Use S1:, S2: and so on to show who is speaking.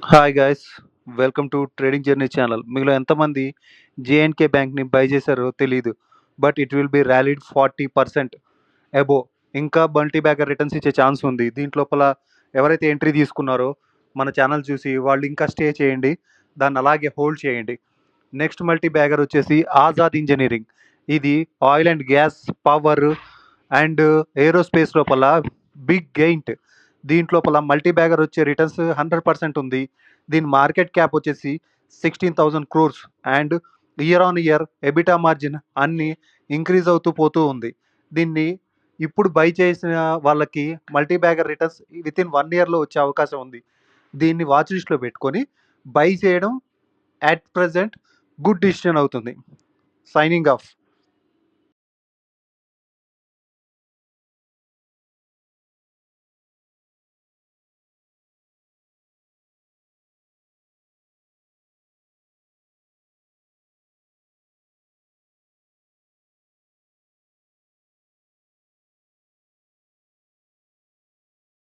S1: Hi guys, welcome to trading journey channel. మీలో ఎంతమంది J&K బ్యాంక్ని by చేశారో తెలియదు, but it will be rallied 40% అబో. ఇంకా మల్టీ బ్యాగర్ రిటర్న్స్ ఇచ్చే ఛాన్స్ ఉంది. దీంట్లోపల ఎవరైతే ఎంట్రీ తీసుకున్నారో మన ఛానల్ చూసి వాళ్ళు ఇంకా స్టే చేయండి, దాన్ని అలాగే హోల్డ్ చేయండి. నెక్స్ట్ మల్టీ బ్యాగర్ వచ్చేసి ఆజాద్ ఇంజనీరింగ్. ఇది oil and gas, power and aerospace లోపల బిగ్ గెయింట్. దీంట్లోపల మల్టీ బ్యాగర్ వచ్చే రిటర్న్స్ 100% ఉంది. దీని మార్కెట్ క్యాప్ వచ్చేసి 16,000 crores and year on year EBITDA margin అన్నీ ఇంక్రీజ్ అవుతూ పోతూ ఉంది. దీన్ని ఇప్పుడు బై చేసిన వాళ్ళకి multi bagger returns with in 1 yearలో వచ్చే అవకాశం ఉంది. దీన్ని వాచ్ లిస్ట్లో పెట్టుకొని బై చేయడం అట్ ప్రజెంట్ గుడ్ డిసిషన్ అవుతుంది. Signing off.